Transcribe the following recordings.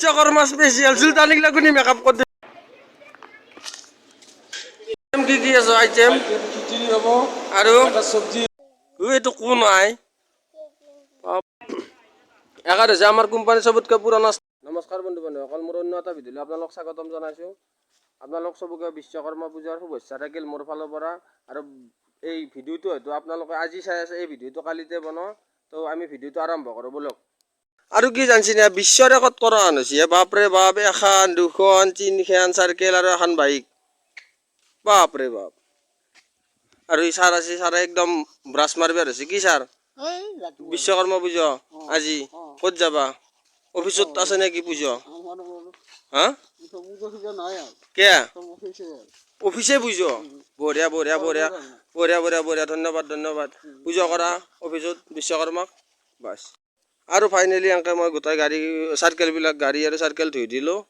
Vishwakarma special সুলতানিক লাগুনি makeup কৰতে কি কি আছে আইটেম খিচুড়ি হব আৰু একটা সবজি এইটো কোন আই 11 হৈছে আমাৰ কোম্পানী সবতকৈ পুৰণা নমস্কাৰ বন্ধু বান্ধৱসকল মোৰ অন্য এটা ভিডিঅ'লৈ আপোনালোক স্বাগতম জনাইছোঁ আপোনালোক সবকে বিশ্বকৰ্মা পূজাৰ শুভেচ্ছা থাকিল মোৰ ফালৰ পৰা আৰু এই ভিডিঅ'টো হয়তো আপোনালোকে আজি চাই আছে এই ভিডিঅ'টো কালিতে বনোৱা তো আমি ভিডিঅ'টো আৰম্ভ কৰোঁ বলক আৰু কি জানছি না বিশ্ব ৰেকৰ্ড কৰা হৈছে বাপৰে বাপ এখন দুখন তিনিখন চাৰ্কেল আৰু এখন বাইক বাপৰে বাপ আৰু এই ছাৰ আছে ছাৰে একদম ব্ৰাছ মাৰিব হৈছে কি ছাৰ বিশ্বকৰ্মা পূজা আজি ক'ত যাবা অফিচত আছে নেকি পূজা হা কে অফিচে পূজা বঢ়িয়া বঢ়িয়া বঢ়িয়া বঢ়িয়া বঢ়িয়া বঢ়িয়া ধন্যবাদ ধন্যবাদ পূজা কৰা অফিচত বিশ্বকৰ্মাক বাছ আৰু ফাইনেলি এনেকৈ মই গোটেই গাড়ী চাৰ্কেলবিলাক গাড়ী আৰু চাৰ্কেল ধুই দিলোঁ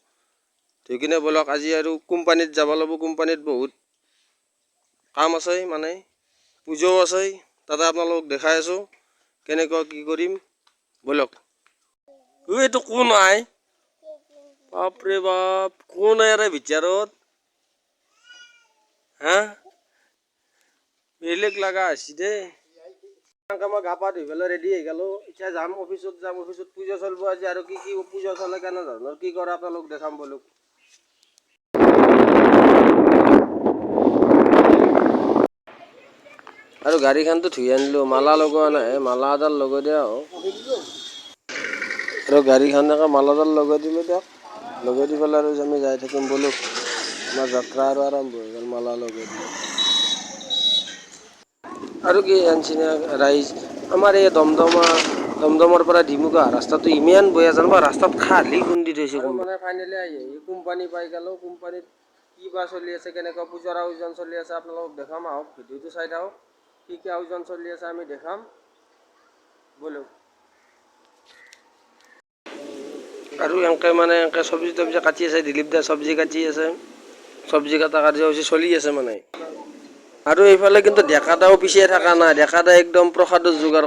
ধুই কিনে বলক আজি আৰু কোম্পানীত যাব লাগিব কোম্পানীত বহুত কাম আছে মানে পূজাও আছে তাতে আপোনালোক দেখাই আছোঁ কেনেকুৱা কি কৰিম বলক এইটো কোন আই বাপৰে বাপ কোন আৰে ভিতৰত হা বেলেগ লগা আছে দেই মই গা পা ধুই পেলাই ৰেডি হৈ গ'লোঁ এতিয়া যাম অফিচত পূজা চলিব আজি আৰু কি কি পূজা চলে কেনেধৰণৰ কি কৰে আপোনালোক দেখাম বলক আৰু গাড়ীখনটো ধুই আনিলোঁ মালা লগোৱা নাই মালা এডাল লগাই দিয়া আৰু গাড়ীখন মালাডাল লগাই দিলোঁ দিয়ক লগাই দি পেলাই আৰু আমি যাই থাকিম বলক আমাৰ যাত্ৰা আৰু আৰম্ভ হৈ গ'ল মালা লগাই দিলোঁ আৰু কি আনচিনা ৰাইজ আমাৰ এই দমদমৰ পৰা ডিমুগা ৰাস্তাটো ইমান বেয়া জানো বা ৰাস্তাত খালী খুন্দি থৈছে মানে ফাইনেলি আহি কোম্পানী পাই গ'লোঁ কোম্পানীত কি বা চলি আছে কেনেকুৱা পূজাৰ আয়োজন চলি আছে আপোনালোকক দেখাম আহক ভিডিঅ'টো চাই থাকক কি কি আয়োজন চলি আছে আমি দেখাম বলক আৰু এনেকৈ মানে এনেকৈ চব্জি তব্জি কাটি আছে দিলীপ দা চব্জি কাটি আছে চব্জি কটা কাৰ্যসূচী চলি আছে মানে আৰু এইফালে কিন্তু ডেকাদাও পিছিয়ে থকা নাই ডেকাদা একদম প্ৰসাদৰ যোগাৰ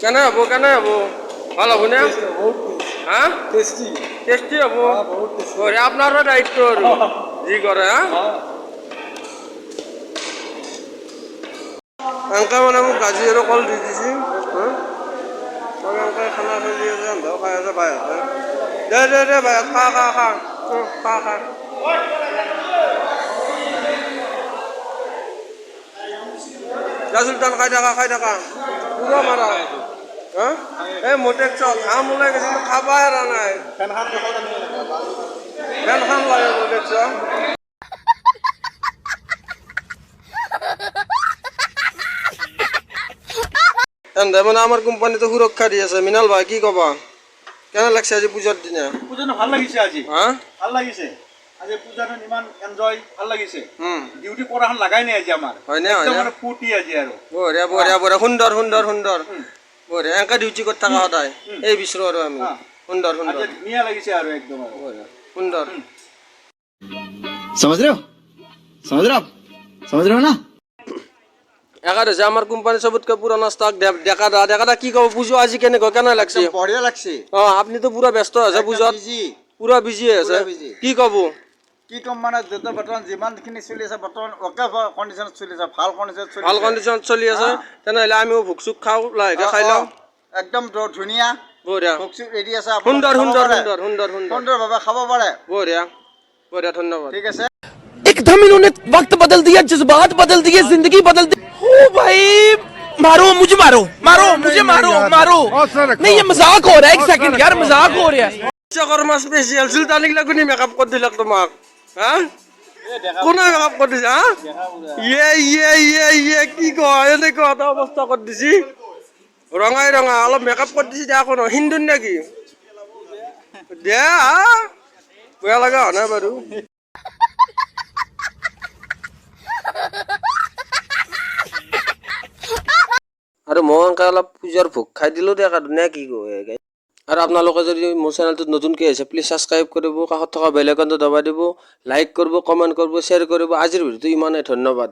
কেনে হ'ব ভাল হ'বনে হা টেষ্টি হ'ব আপোনাৰো দায়িত্ব আৰু যি কৰে হা এনেকৈ মানে মোক গাজি আৰু কল দি দিছে এনেকৈ খানা চলি আছে সিহঁতেও খাই আছে ভাইহঁতে দে ভাই খা চুলতান খাই থাকা পুৰা মাৰা হা এই মোটেক চক ঘাম ওলাই গৈছে কিন্তু খাবাই এৰা নাই ফেনখন লাগে মোটেক চক মানে আমাৰ কোম্পানীটো সুৰক্ষা দি আছে মিনাল ভাই কি ক'বা কেনে লাগছে আজি পূজাৰ দিনা পূজাটো ভাল লাগিছে আজি হা ভাল লাগিছে আজি পূজাটো ইমান এনজয় ভাল লাগিছে ডিউটি কৰাখন লাগাই নাই আজি আমাৰ হয়নে মানে ফূৰ্তি আজি আৰু বঢ়িয়া বঢ়িয়া বঢ়িয়া সুন্দৰ বঢ়িয়া এনেকৈ ডিউটি কৰি থকা সদায় এই বিচাৰোঁ আৰু আমি সুন্দৰ ধুনীয়া লাগিছে আৰু একদম সুন্দৰ समझ रहे हो ना 11 হৈছে আমাৰ কোম্পানী সবতকৈ পুৰণা ষ্টক ডেকাদা কি ক'ব পূজা আজি কেনে লাগছে বঢ়িয়া লাগছে আপুনিতো পুৰা ব্যস্ত আছে পূজাত পুৰা বিজি আছে কি ক'ব কি কম মানে য'ত বৰ্তমান যিমানখিনি চলি আছে বৰ্তমান অ'কে কণ্ডিশ্যনত চলি আছে ভাল কণ্ডিশ্যনত চলি আছে তেনেহ'লে আমিও ভোগ চোক খাওঁ লাহেকৈ খাই লওঁ একদম ধুনীয়া বঢ়িয়া ভোগ চোক ৰেডি আছে সুন্দৰভাৱে খাব পাৰে বঢ়িয়া ধন্যবাদ ঠিক আছে एकदम इन्होंने वक्त बदल दिया जज्बात बदल दिए जिंदगी बदल दी ओ भाई मारो मुझे मारो नहीं ये मजाक हो रहा है एक सेकंड यार मजाक हो रहा है বিশ্বকৰ্মা স্পেশাল সুলতানিক লাগুনি মেকআপ কৰি দিলাক তোমাক হা কোনে মেকআপ কৰি দিছে হা ইয়ে কি কয় এনেকুৱা এটা অৱস্থা কৰি দিছি ৰঙা অলপ মেকআপ কৰি দিছি দিয়া কোনো হিন্দুৰ নেকি দে হা বেয়া লগা হোৱা নাই বাৰু আৰু মই এনেকৈ অলপ পূজাৰ ভোগ খাই দিলোঁ দে ধুনীয়া কি কয় আৰু আপোনালোকে যদি মোৰ চেনেলটোত নতুনকৈ আহিছে প্লিজ ছাবস্ক্ৰাইব কৰিব কাষত থকা বেল আইকনটো দবাই দিব লাইক কৰিব কমেণ্ট কৰিব শ্বেয়াৰ কৰিব আজিৰ ভিডিঅ'টো ইমানেই ধন্যবাদ